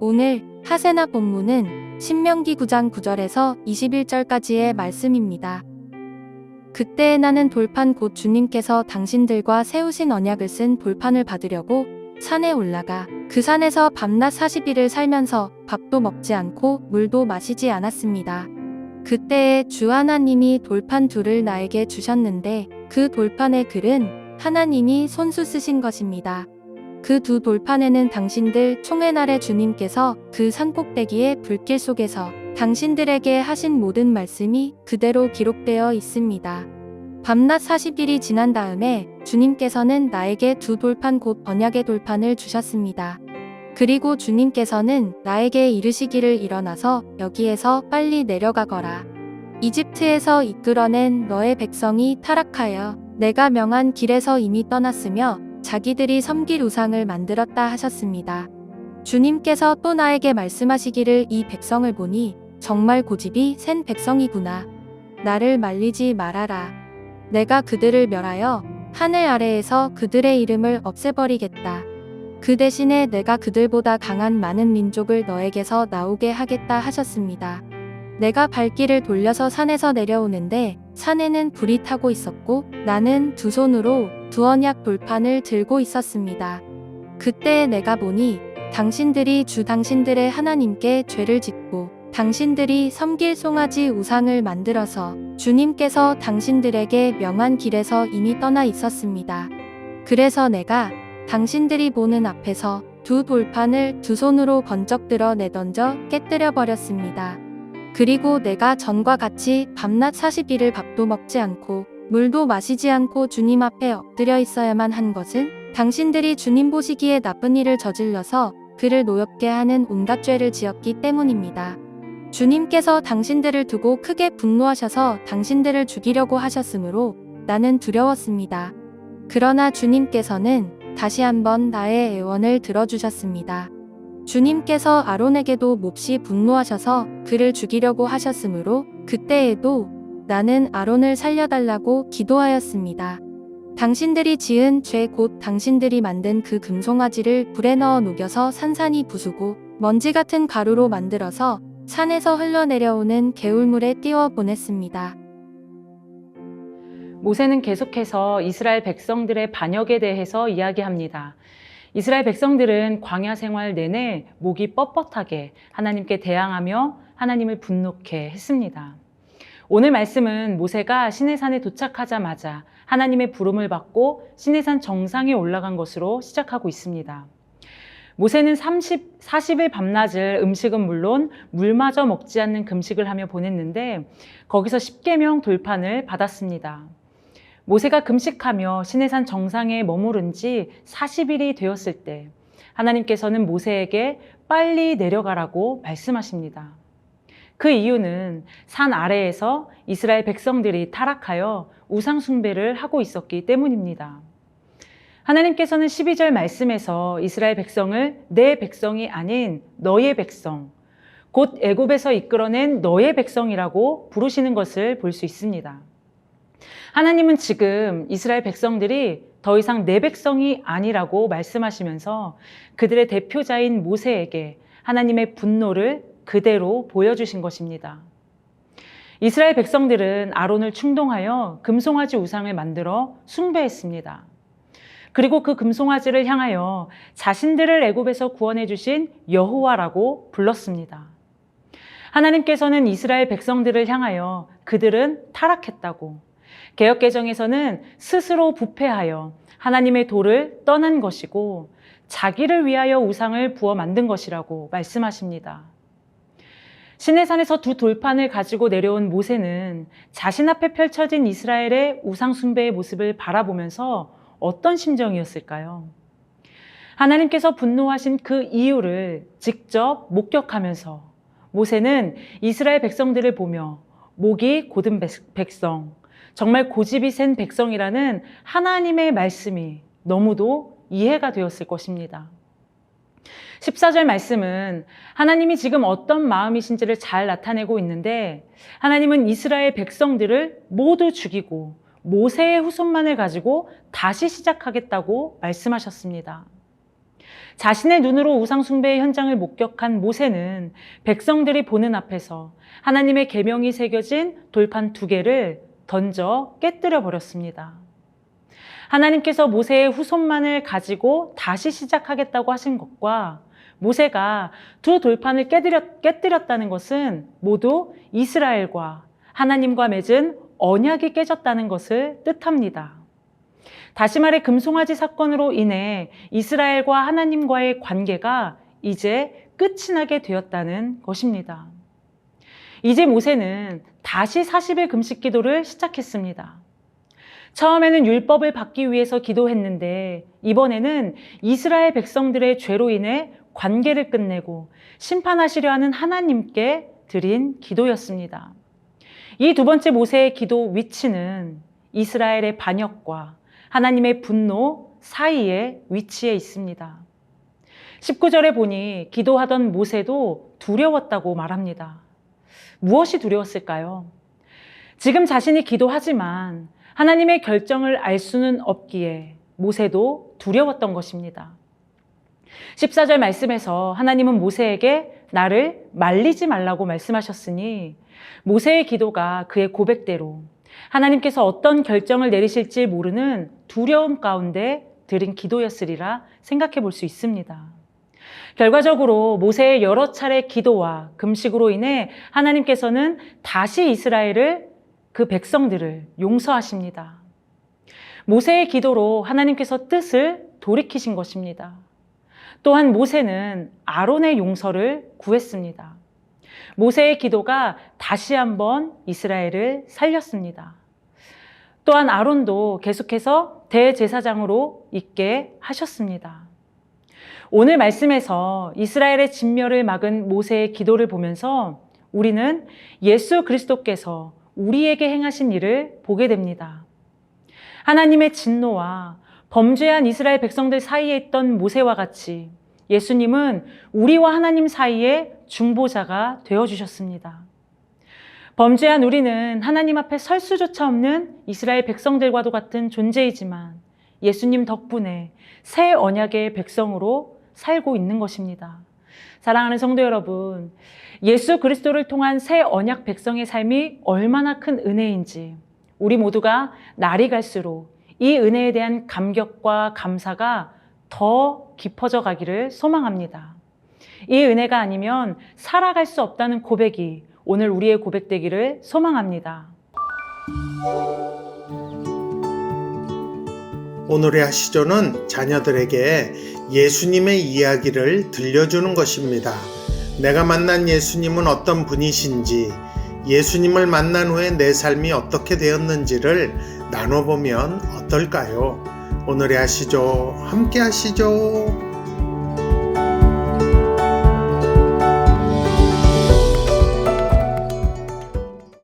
오늘 하세나 본문은 신명기 9장 9절에서 21절까지의 말씀입니다. 그때에 나는 돌판 곧 주님께서 당신들과 세우신 언약을 쓴 돌판을 받으려고 산에 올라가 그 산에서 밤낮 40일을 살면서 밥도 먹지 않고 물도 마시지 않았습니다. 그때에 주 하나님이 돌판 둘을 나에게 주셨는데 그 돌판의 글은 하나님이 손수 쓰신 것입니다. 그 두 돌판에는 당신들 총회 날에 주님께서 그 산꼭대기의 불길 속에서 당신들에게 하신 모든 말씀이 그대로 기록되어 있습니다. 밤낮 40일이 지난 다음에 주님께서는 나에게 두 돌판 곧 언약의 돌판을 주셨습니다. 그리고 주님께서는 나에게 이르시기를 일어나서 여기에서 빨리 내려가거라. 이집트에서 이끌어낸 너의 백성이 타락하여 내가 명한 길에서 이미 떠났으며 자기들이 섬길 우상을 만들었다 하셨습니다. 주님께서 또 나에게 말씀하시기를 이 백성을 보니 정말 고집이 센 백성이구나. 나를 말리지 말아라. 내가 그들을 멸하여 하늘 아래에서 그들의 이름을 없애버리겠다. 그 대신에 내가 그들보다 강한 많은 민족을 너에게서 나오게 하겠다 하셨습니다. 내가 발길을 돌려서 산에서 내려오는데 산에는 불이 타고 있었고 나는 두 손으로 두 언약 돌판을 들고 있었습니다. 그때 내가 보니 당신들이 주 당신들의 하나님께 죄를 짓고 당신들이 섬길 송아지 우상을 만들어서 주님께서 당신들에게 명한 길에서 이미 떠나 있었습니다. 그래서 내가 당신들이 보는 앞에서 두 돌판을 두 손으로 번쩍 들어 내던져 깨뜨려 버렸습니다. 그리고 내가 전과 같이 밤낮 40일을 밥도 먹지 않고 물도 마시지 않고 주님 앞에 엎드려 있어야만 한 것은 당신들이 주님 보시기에 나쁜 일을 저질러서 그를 노엽게 하는 온갖 죄를 지었기 때문입니다. 주님께서 당신들을 두고 크게 분노하셔서 당신들을 죽이려고 하셨으므로 나는 두려웠습니다. 그러나 주님께서는 다시 한번 나의 애원을 들어주셨습니다. 주님께서 아론에게도 몹시 분노하셔서 그를 죽이려고 하셨으므로 그때에도 나는 아론을 살려달라고 기도하였습니다. 당신들이 지은 죄 곧 당신들이 만든 그 금송아지를 불에 넣어 녹여서 산산이 부수고 먼지 같은 가루로 만들어서 산에서 흘러내려오는 개울물에 띄워 보냈습니다. 모세는 계속해서 이스라엘 백성들의 반역에 대해서 이야기합니다. 이스라엘 백성들은 광야 생활 내내 목이 뻣뻣하게 하나님께 대항하며 하나님을 분노케 했습니다. 오늘 말씀은 모세가 시내산에 도착하자마자 하나님의 부름을 받고 시내산 정상에 올라간 것으로 시작하고 있습니다. 모세는 40일 밤낮을 음식은 물론 물마저 먹지 않는 금식을 하며 보냈는데 거기서 십계명 돌판을 받았습니다. 모세가 금식하며 시내산 정상에 머무른 지 40일이 되었을 때 하나님께서는 모세에게 빨리 내려가라고 말씀하십니다. 그 이유는 산 아래에서 이스라엘 백성들이 타락하여 우상 숭배를 하고 있었기 때문입니다. 하나님께서는 12절 말씀에서 이스라엘 백성을 내 백성이 아닌 너의 백성, 곧 애굽에서 이끌어낸 너의 백성이라고 부르시는 것을 볼 수 있습니다. 하나님은 지금 이스라엘 백성들이 더 이상 내 백성이 아니라고 말씀하시면서 그들의 대표자인 모세에게 하나님의 분노를 그대로 보여주신 것입니다. 이스라엘 백성들은 아론을 충동하여 금송아지 우상을 만들어 숭배했습니다. 그리고 그 금송아지를 향하여 자신들을 애굽에서 구원해 주신 여호와라고 불렀습니다. 하나님께서는 이스라엘 백성들을 향하여 그들은 타락했다고, 개역개정에서는 스스로 부패하여 하나님의 도를 떠난 것이고 자기를 위하여 우상을 부어 만든 것이라고 말씀하십니다. 시내산에서 두 돌판을 가지고 내려온 모세는 자신 앞에 펼쳐진 이스라엘의 우상 숭배의 모습을 바라보면서 어떤 심정이었을까요? 하나님께서 분노하신 그 이유를 직접 목격하면서 모세는 이스라엘 백성들을 보며 목이 곧은 백성, 정말 고집이 센 백성이라는 하나님의 말씀이 너무도 이해가 되었을 것입니다. 14절 말씀은 하나님이 지금 어떤 마음이신지를 잘 나타내고 있는데 하나님은 이스라엘 백성들을 모두 죽이고 모세의 후손만을 가지고 다시 시작하겠다고 말씀하셨습니다. 자신의 눈으로 우상숭배의 현장을 목격한 모세는 백성들이 보는 앞에서 하나님의 계명이 새겨진 돌판 2개를 던져 깨뜨려 버렸습니다. 하나님께서 모세의 후손만을 가지고 다시 시작하겠다고 하신 것과 모세가 2 돌판을 깨뜨렸다는 것은 모두 이스라엘과 하나님과 맺은 언약이 깨졌다는 것을 뜻합니다. 다시 말해 금송아지 사건으로 인해 이스라엘과 하나님과의 관계가 이제 끝이 나게 되었다는 것입니다. 이제 모세는 다시 40일 금식 기도를 시작했습니다. 처음에는 율법을 받기 위해서 기도했는데 이번에는 이스라엘 백성들의 죄로 인해 관계를 끝내고 심판하시려 하는 하나님께 드린 기도였습니다. 이 2번째 모세의 기도 위치는 이스라엘의 반역과 하나님의 분노 사이에 위치해 있습니다. 19절에 보니 기도하던 모세도 두려웠다고 말합니다. 무엇이 두려웠을까요? 지금 자신이 기도하지만 하나님의 결정을 알 수는 없기에 모세도 두려웠던 것입니다. 14절 말씀에서 하나님은 모세에게 나를 말리지 말라고 말씀하셨으니 모세의 기도가 그의 고백대로 하나님께서 어떤 결정을 내리실지 모르는 두려움 가운데 드린 기도였으리라 생각해 볼 수 있습니다. 결과적으로 모세의 여러 차례 기도와 금식으로 인해 하나님께서는 다시 이스라엘을 그 백성들을 용서하십니다. 모세의 기도로 하나님께서 뜻을 돌이키신 것입니다. 또한 모세는 아론의 용서를 구했습니다. 모세의 기도가 다시 한번 이스라엘을 살렸습니다. 또한 아론도 계속해서 대제사장으로 있게 하셨습니다. 오늘 말씀에서 이스라엘의 진멸을 막은 모세의 기도를 보면서 우리는 예수 그리스도께서 우리에게 행하신 일을 보게 됩니다. 하나님의 진노와 범죄한 이스라엘 백성들 사이에 있던 모세와 같이 예수님은 우리와 하나님 사이에 중보자가 되어주셨습니다. 범죄한 우리는 하나님 앞에 설 수조차 없는 이스라엘 백성들과도 같은 존재이지만 예수님 덕분에 새 언약의 백성으로 살고 있는 것입니다. 사랑하는 성도 여러분, 예수 그리스도를 통한 새 언약 백성의 삶이 얼마나 큰 은혜인지 우리 모두가 날이 갈수록 이 은혜에 대한 감격과 감사가 더 깊어져 가기를 소망합니다. 이 은혜가 아니면 살아갈 수 없다는 고백이 오늘 우리의 고백되기를 소망합니다. 오늘의 하시조는 자녀들에게 예수님의 이야기를 들려주는 것입니다. 내가 만난 예수님은 어떤 분이신지, 예수님을 만난 후에 내 삶이 어떻게 되었는지를 나눠보면 어떨까요? 오늘의 하시조 함께 하시죠.